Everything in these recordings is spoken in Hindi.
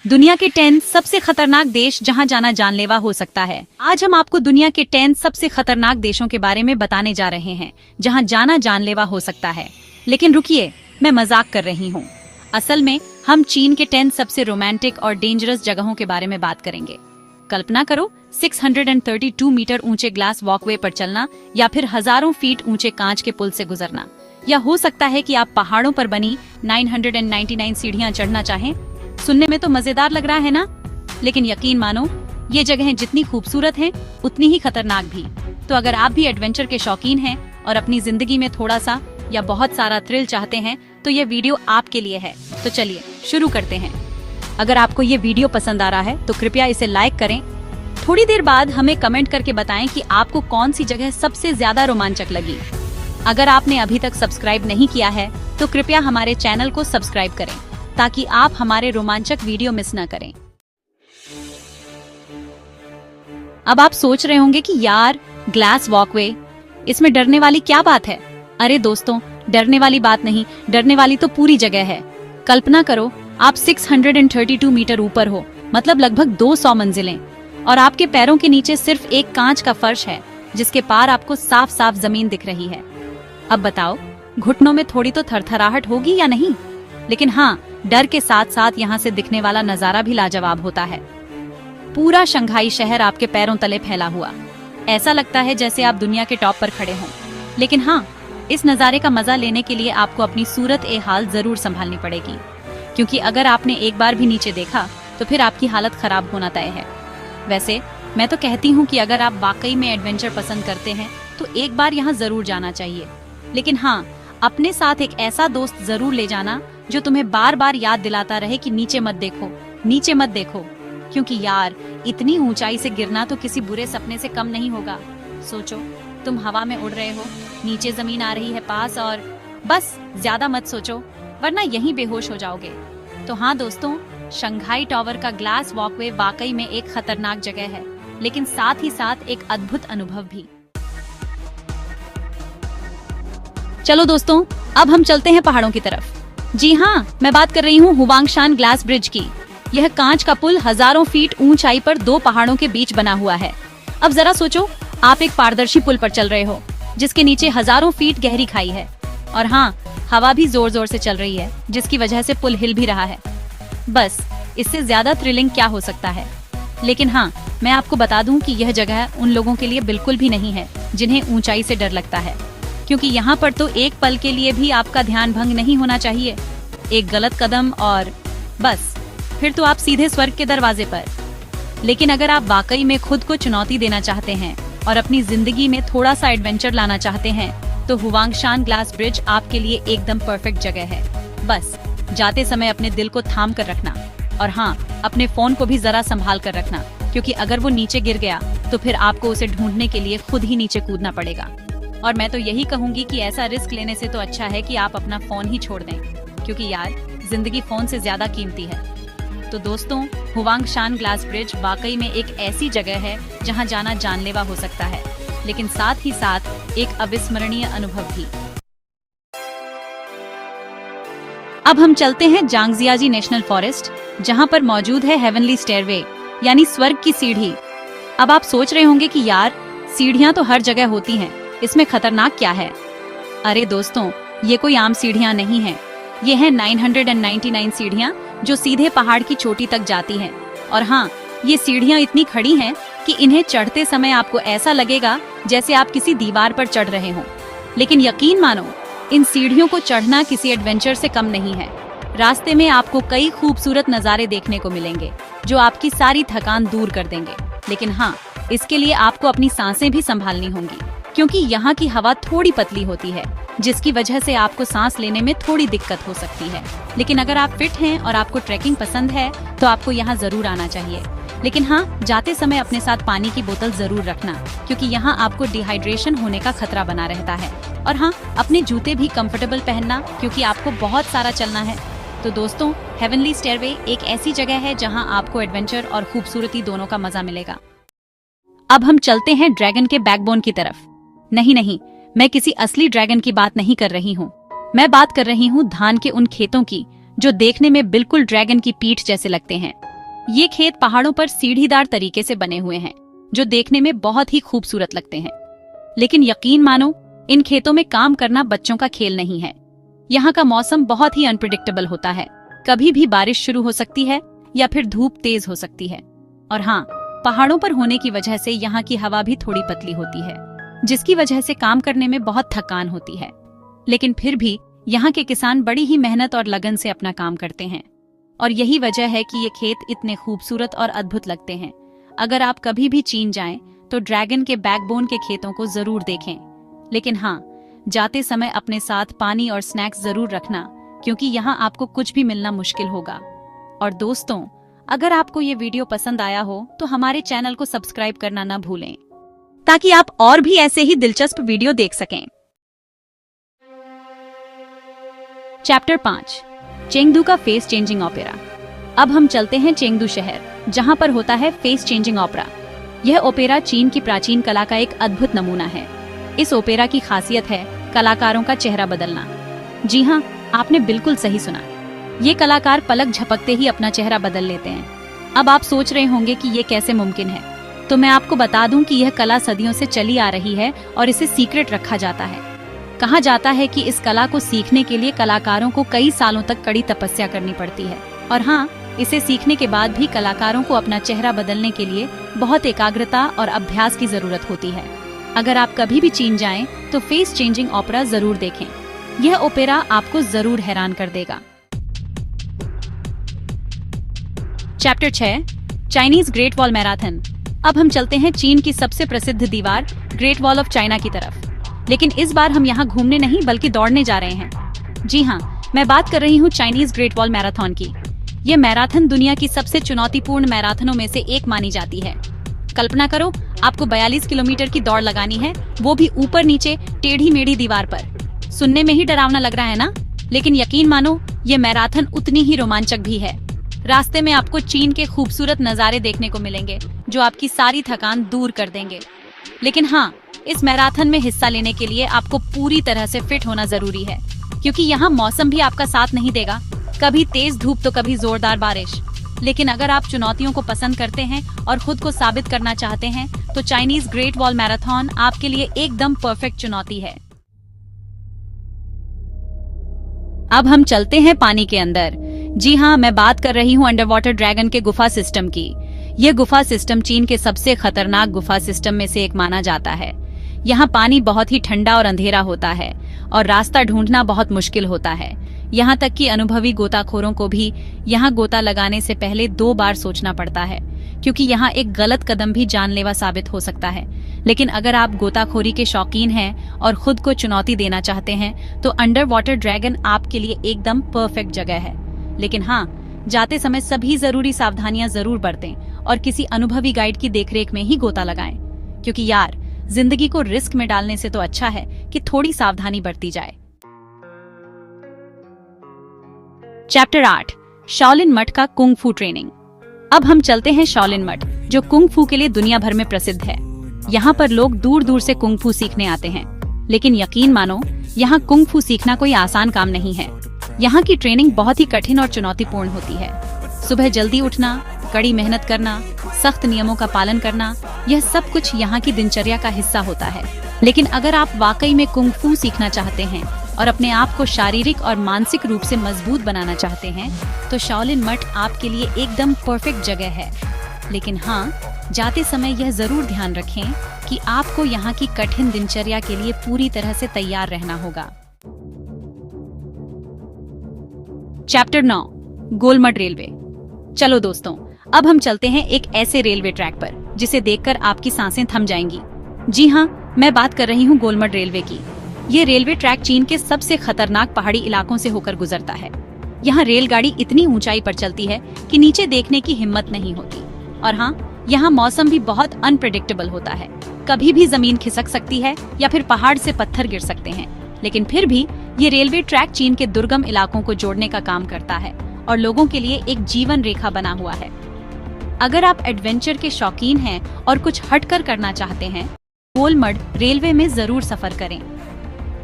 दुनिया के 10 सबसे खतरनाक देश जहां जाना जानलेवा हो सकता है। आज हम आपको दुनिया के 10 सबसे खतरनाक देशों के बारे में बताने जा रहे हैं जहां जाना जानलेवा हो सकता है। लेकिन रुकिए, मैं मजाक कर रही हूँ। असल में हम चीन के 10 सबसे रोमांटिक और डेंजरस जगहों के बारे में बात करेंगे। कल्पना करो 632 मीटर ऊंचे ग्लास वॉकवे पर चलना, या फिर हजारों फीट ऊंचे कांच के पुल से गुजरना, या हो सकता है कि आप पहाड़ों पर बनी 999 सीढ़ियां चढ़ना चाहें। सुनने में तो मजेदार लग रहा है ना? लेकिन यकीन मानो, ये जगहें जितनी खूबसूरत हैं उतनी ही खतरनाक भी। तो अगर आप भी एडवेंचर के शौकीन हैं और अपनी जिंदगी में थोड़ा सा या बहुत सारा थ्रिल चाहते हैं तो ये वीडियो आपके लिए है। तो चलिए शुरू करते हैं। अगर आपको ये वीडियो पसंद आ रहा है तो कृपया इसे लाइक करें। थोड़ी देर बाद हमें कमेंट करके बताएं कि आपको कौन सी जगह सबसे ज्यादा रोमांचक लगी। अगर आपने अभी तक सब्सक्राइब नहीं किया है तो कृपया हमारे चैनल को सब्सक्राइब करें ताकि आप हमारे रोमांचक वीडियो मिस न करें। अब आप सोच रहे होंगे कि यार, ग्लास वॉकवे, इसमें डरने वाली क्या बात है? अरे दोस्तों, डरने वाली बात नहीं, डरने वाली तो पूरी जगह है। कल्पना करो आप 632 मीटर ऊपर हो, मतलब लगभग 200 मंजिलें, और आपके पैरों के नीचे सिर्फ एक कांच का फर्श है जिसके पार आपको साफ साफ जमीन दिख रही है। अब बताओ, घुटनों में थोड़ी तो थरथराहट होगी या नहीं? लेकिन हाँ, डर के साथ साथ यहाँ से दिखने वाला नजारा भी लाजवाब होता है। पूरा शंघाई शहर आपके पैरों तले फैला हुआ, ऐसा लगता है जैसे आप दुनिया के टॉप पर खड़े हों। लेकिन हाँ, इस नज़ारे का मजा लेने के लिए आपको अपनी सूरत ए हाल जरूर संभालनी पड़ेगी, क्योंकि अगर आपने एक बार भी नीचे देखा तो फिर आपकी हालत खराब होना तय है। वैसे मैं तो कहती हूँ कि अगर आप वाकई में एडवेंचर पसंद करते हैं तो एक बार यहाँ जरूर जाना चाहिए। लेकिन हाँ, अपने साथ एक ऐसा दोस्त जरूर ले जाना जो तुम्हें बार बार याद दिलाता रहे कि नीचे मत देखो, नीचे मत देखो, क्योंकि यार, इतनी ऊंचाई से गिरना तो किसी बुरे सपने से कम नहीं होगा। सोचो, तुम हवा में उड़ रहे हो, नीचे जमीन आ रही है पास, और बस ज्यादा मत सोचो वरना यहीं बेहोश हो जाओगे। तो हाँ दोस्तों, शंघाई टॉवर का ग्लास वॉकवे वाकई में एक खतरनाक जगह है, लेकिन साथ ही साथ एक अद्भुत अनुभव भी। चलो दोस्तों, अब हम चलते हैं पहाड़ों की तरफ। जी हाँ, मैं बात कर रही हूँ हुवांगशान ग्लास ब्रिज की। यह कांच का पुल हजारों फीट ऊंचाई पर 2 पहाड़ों के बीच बना हुआ है। अब जरा सोचो, आप एक पारदर्शी पुल पर चल रहे हो जिसके नीचे हजारों फीट गहरी खाई है, और हाँ, हवा भी जोर जोर से चल रही है जिसकी वजह से पुल हिल भी रहा है। बस इससे ज्यादा थ्रिलिंग क्या हो सकता है? लेकिन हाँ, मैं आपको बता दूं कि यह जगह उन लोगों के लिए बिल्कुल भी नहीं है जिन्हें ऊंचाई से डर लगता है, क्योंकि यहाँ पर तो एक पल के लिए भी आपका ध्यान भंग नहीं होना चाहिए। एक गलत कदम और बस फिर तो आप सीधे स्वर्ग के दरवाजे पर। लेकिन अगर आप वाकई में खुद को चुनौती देना चाहते हैं और अपनी जिंदगी में थोड़ा सा एडवेंचर लाना चाहते हैं तो हुवांगशान ग्लास ब्रिज आपके लिए एकदम परफेक्ट जगह है। बस जाते समय अपने दिल को थाम कर रखना, और हाँ, अपने फोन को भी जरा संभाल कर रखना, क्योंकि अगर वो नीचे गिर गया तो फिर आपको उसे ढूंढने के लिए खुद ही नीचे कूदना पड़ेगा। और मैं तो यही कहूंगी कि ऐसा रिस्क लेने से तो अच्छा है कि आप अपना फोन ही छोड़ दें, क्योंकि यार, जिंदगी फोन से ज्यादा कीमती है। तो दोस्तों, हुवांगशान ग्लास ब्रिज वाकई में एक ऐसी जगह है जहां जाना जानलेवा हो सकता है, लेकिन साथ ही साथ एक अविस्मरणीय अनुभव भी। अब हम चलते हैं जांगजियाजी नेशनल फॉरेस्ट, जहां पर मौजूद है हेवनली स्टेयरवे, यानी स्वर्ग की सीढ़ी। अब आप सोच रहे होंगे कि यार, सीढ़ियां तो हर जगह होती हैं, इसमें खतरनाक क्या है? अरे दोस्तों, ये कोई आम सीढ़ियां नहीं हैं। ये हैं 999 सीढ़ियां जो सीधे पहाड़ की चोटी तक जाती हैं। और हाँ, ये सीढ़ियां इतनी खड़ी हैं कि इन्हें चढ़ते समय आपको ऐसा लगेगा जैसे आप किसी दीवार पर चढ़ रहे हों। लेकिन यकीन मानो, इन सीढ़ियों को चढ़ना किसी एडवेंचर से कम नहीं है। रास्ते में आपको कई खूबसूरत नज़ारे देखने को मिलेंगे जो आपकी सारी थकान दूर कर देंगे। लेकिन हाँ, इसके लिए आपको अपनी सांसें भी संभालनी होंगी, क्योंकि यहाँ की हवा थोड़ी पतली होती है, जिसकी वजह से आपको सांस लेने में थोड़ी दिक्कत हो सकती है। लेकिन अगर आप फिट हैं और आपको ट्रैकिंग पसंद है तो आपको यहाँ जरूर आना चाहिए। लेकिन हाँ, जाते समय अपने साथ पानी की बोतल जरूर रखना, क्योंकि यहाँ आपको डिहाइड्रेशन होने का खतरा बना रहता है। और हाँ, अपने जूते भी कंफर्टेबल पहनना, क्योंकि आपको बहुत सारा चलना है। तो दोस्तों, हेवनली स्टेयरवे एक ऐसी जगह है जहाँ आपको एडवेंचर और खूबसूरती दोनों का मजा मिलेगा। अब हम चलते हैं ड्रैगन के बैकबोन की तरफ। नहीं, मैं किसी असली ड्रैगन की बात नहीं कर रही हूँ। मैं बात कर रही हूँ धान के उन खेतों की जो देखने में बिल्कुल ड्रैगन की पीठ जैसे लगते हैं। ये खेत पहाड़ों पर सीढ़ीदार तरीके से बने हुए हैं, जो देखने में बहुत ही खूबसूरत लगते हैं। लेकिन यकीन मानो, इन खेतों में काम करना बच्चों का खेल नहीं है। यहाँ का मौसम बहुत ही अनप्रिडिक्टेबल होता है। कभी भी बारिश शुरू हो सकती है या फिर धूप तेज हो सकती है। और हाँ, पहाड़ों पर होने की वजह से यहाँ की हवा भी थोड़ी पतली होती है, जिसकी वजह से काम करने में बहुत थकान होती है। लेकिन फिर भी यहाँ के किसान बड़ी ही मेहनत और लगन से अपना काम करते हैं, और यही वजह है कि ये खेत इतने खूबसूरत और अद्भुत लगते हैं। अगर आप कभी भी चीन जाएं, तो ड्रैगन के बैकबोन के खेतों को जरूर देखें। लेकिन हाँ, जाते समय अपने साथ पानी और स्नैक्स जरूर रखना, क्योंकि यहाँ आपको कुछ भी मिलना मुश्किल होगा। और दोस्तों, अगर आपको ये वीडियो पसंद आया हो तो हमारे चैनल को सब्सक्राइब करना ना भूलें, ताकि आप और भी ऐसे ही दिलचस्प वीडियो देख सकें। चैप्टर 5, चेंगडू का फेस चेंजिंग ओपेरा। अब हम चलते हैं चेंगडू शहर, जहां पर होता है फेस चेंजिंग ओपेरा। यह ओपेरा चीन की प्राचीन कला का एक अद्भुत नमूना है। इस ओपेरा की खासियत है कलाकारों का चेहरा बदलना। जी हाँ, आपने बिल्कुल सही सुना। ये कलाकार पलक झपकते ही अपना चेहरा बदल लेते हैं। अब आप सोच रहे होंगे कि ये कैसे मुमकिन है, तो मैं आपको बता दूं कि यह कला सदियों से चली आ रही है और इसे सीक्रेट रखा जाता है। कहा जाता है कि इस कला को सीखने के लिए कलाकारों को कई सालों तक कड़ी तपस्या करनी पड़ती है। और हाँ, इसे सीखने के बाद भी कलाकारों को अपना चेहरा बदलने के लिए बहुत एकाग्रता और अभ्यास की जरूरत होती है। अगर आप कभी भी चीन जाएं, तो फेस चेंजिंग ओपेरा जरूर देखें। यह ओपेरा आपको जरूर हैरान कर देगा। Chapter 6, Chinese great wall marathon. अब हम चलते हैं चीन की सबसे प्रसिद्ध दीवार ग्रेट वॉल ऑफ चाइना की तरफ। लेकिन इस बार हम यहाँ घूमने नहीं बल्कि दौड़ने जा रहे हैं। जी हाँ, मैं बात कर रही हूँ चाइनीज ग्रेट वॉल मैराथन की। ये मैराथन दुनिया की सबसे चुनौतीपूर्ण मैराथनों में से एक मानी जाती है। कल्पना करो, आपको 42 किलोमीटर की दौड़ लगानी है, वो भी ऊपर नीचे टेढ़ी मेढ़ी दीवार पर। सुनने में ही डरावना लग रहा है ना? लेकिन यकीन मानो, ये मैराथन उतनी ही रोमांचक भी है। रास्ते में आपको चीन के खूबसूरत नज़ारे देखने को मिलेंगे, जो आपकी सारी थकान दूर कर देंगे। लेकिन हाँ, इस मैराथन में हिस्सा लेने के लिए आपको पूरी तरह से फिट होना जरूरी है, क्योंकि यहाँ मौसम भी आपका साथ नहीं देगा। कभी तेज धूप तो कभी जोरदार बारिश। लेकिन अगर आप चुनौतियों को पसंद करते हैं और खुद को साबित करना चाहते हैं, तो चाइनीज ग्रेट वॉल मैराथन आपके लिए एकदम परफेक्ट चुनौती है। अब हम चलते हैं पानी के अंदर। जी हाँ, मैं बात कर रही हूँ अंडर वाटर ड्रैगन के गुफा सिस्टम की। यह गुफा सिस्टम चीन के सबसे खतरनाक गुफा सिस्टम में से एक माना जाता है। यहाँ पानी बहुत ही ठंडा और अंधेरा होता है और रास्ता ढूंढना बहुत मुश्किल होता है। यहाँ तक कि अनुभवी गोताखोरों को भी यहाँ गोता लगाने से पहले 2 बार सोचना पड़ता है, क्योंकि यहाँ एक गलत कदम भी जानलेवा साबित हो सकता है। लेकिन अगर आप गोताखोरी के शौकीन हैं और खुद को चुनौती देना चाहते हैं, तो अंडर वाटर ड्रैगन आपके लिए एकदम परफेक्ट जगह है। लेकिन हाँ, जाते समय सभी जरूरी सावधानियां जरूर बरतें और किसी अनुभवी गाइड की देखरेख में ही गोता लगाएं, क्योंकि यार, जिंदगी को रिस्क में डालने से तो अच्छा है कि थोड़ी सावधानी बरती जाए। चैप्टर 8, शाओलिन मठ का कुंग फू ट्रेनिंग। अब हम चलते हैं शाओलिन मठ, जो कुंग फू के लिए दुनिया भर में प्रसिद्ध है। यहाँ पर लोग दूर दूर से कुंग फू सीखने आते हैं। लेकिन यकीन मानो, यहाँ कुंग फू सीखना कोई आसान काम नहीं है। यहाँ की ट्रेनिंग बहुत ही कठिन और चुनौतीपूर्ण होती है। सुबह जल्दी उठना, कड़ी मेहनत करना, सख्त नियमों का पालन करना, यह सब कुछ यहाँ की दिनचर्या का हिस्सा होता है। लेकिन अगर आप वाकई में कुंग फू सीखना चाहते हैं और अपने आप को शारीरिक और मानसिक रूप से मजबूत बनाना चाहते हैं, तो शाओलिन मठ आपके लिए एकदम परफेक्ट जगह है। लेकिन हाँ, जाते समय यह जरूर ध्यान रखें कि आपको यहाँ की कठिन दिनचर्या के लिए पूरी तरह से तैयार रहना होगा। Chapter 9, Golmud railway. चलो दोस्तों, अब हम चलते हैं एक ऐसे रेलवे ट्रैक पर जिसे देखकर आपकी सांसें थम जाएंगी। जी हाँ, मैं बात कर रही हूँ गोलमड रेलवे की। ये रेलवे ट्रैक चीन के सबसे खतरनाक पहाड़ी इलाकों से होकर गुजरता है। यहाँ रेलगाड़ी इतनी ऊंचाई पर चलती है कि नीचे देखने की हिम्मत नहीं होती। और हाँ, यहाँ मौसम भी बहुत अनप्रेडिक्टेबल होता है। कभी भी जमीन खिसक सकती है या फिर पहाड़ से पत्थर गिर सकते हैं। लेकिन फिर भी ये रेलवे ट्रैक चीन के दुर्गम इलाकों को जोड़ने का काम करता है और लोगों के लिए एक जीवन रेखा बना हुआ है। अगर आप एडवेंचर के शौकीन हैं और कुछ हटकर करना चाहते हैं, गोलमड रेलवे में जरूर सफर करें।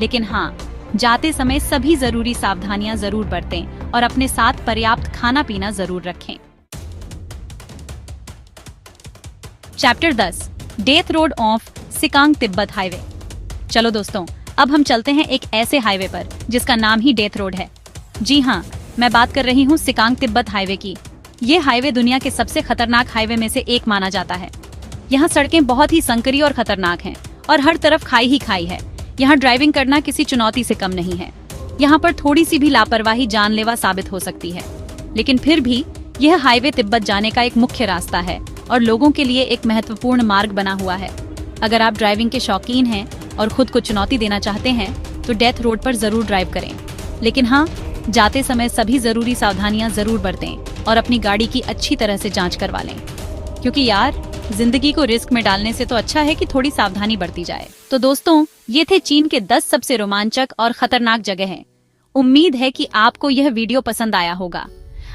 लेकिन हाँ, जाते समय सभी जरूरी सावधानियां जरूर बरतें और अपने साथ पर्याप्त खाना पीना जरूर रखें। Chapter 10 death road of Sikang Tibet highway. चलो दोस्तों, अब हम चलते हैं एक ऐसे हाईवे पर जिसका नाम ही डेथ रोड है। जी हाँ, मैं बात कर रही हूँ सिकांग तिब्बत हाईवे की। ये हाईवे दुनिया के सबसे खतरनाक हाईवे में से एक माना जाता है। यहाँ सड़कें बहुत ही संकरी और खतरनाक हैं और हर तरफ खाई ही खाई है। यहाँ ड्राइविंग करना किसी चुनौती से कम नहीं है। यहाँ पर थोड़ी सी भी लापरवाही जानलेवा साबित हो सकती है, लेकिन फिर भी यह हाईवे तिब्बत जाने का एक मुख्य रास्ता है और लोगों के लिए एक महत्वपूर्ण मार्ग बना हुआ है। अगर आप ड्राइविंग के शौकीन हैं और खुद को चुनौती देना चाहते हैं तो डेथ रोड पर जरूर ड्राइव करें। लेकिन हाँ, जाते समय सभी जरूरी सावधानियां जरूर बरतें और अपनी गाड़ी की अच्छी तरह से जांच करवा लें, क्योंकि यार जिंदगी को रिस्क में डालने से तो अच्छा है कि थोड़ी सावधानी बरती जाए। तो दोस्तों, ये थे चीन के 10 सबसे रोमांचक और खतरनाक जगहें। उम्मीद है कि आपको यह वीडियो पसंद आया होगा।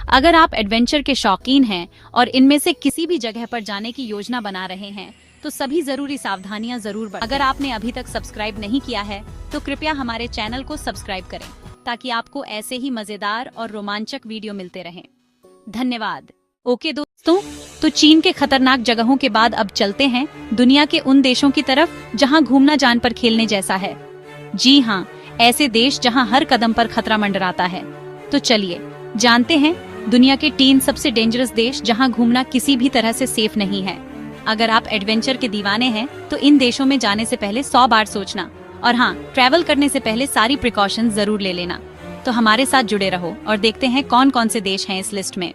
अगर आप एडवेंचर के शौकीन हैं और इनमें से किसी भी जगह पर जाने की योजना बना रहे हैं तो सभी जरूरी सावधानियां जरूर बरतें। अगर आपने अभी तक सब्सक्राइब नहीं किया है तो कृपया हमारे चैनल को सब्सक्राइब करें ताकि आपको ऐसे ही मजेदार और रोमांचक वीडियो मिलते रहें। धन्यवाद। ओके दोस्तों, तो चीन के खतरनाक जगहों के बाद अब चलते हैं दुनिया के उन देशों की तरफ जहां घूमना जान पर खेलने जैसा है। जी हाँ, ऐसे देश जहां हर कदम पर खतरा मंडराता है। तो चलिए जानते हैं दुनिया के 3 सबसे डेंजरस देश जहां घूमना किसी भी तरह से सेफ नहीं है। अगर आप एडवेंचर के दीवाने हैं तो इन देशों में जाने से पहले 100 बार सोचना, और हाँ, ट्रैवल करने से पहले सारी प्रिकॉशंस जरूर ले लेना। तो हमारे साथ जुड़े रहो और देखते हैं कौन कौन से देश हैं इस लिस्ट में।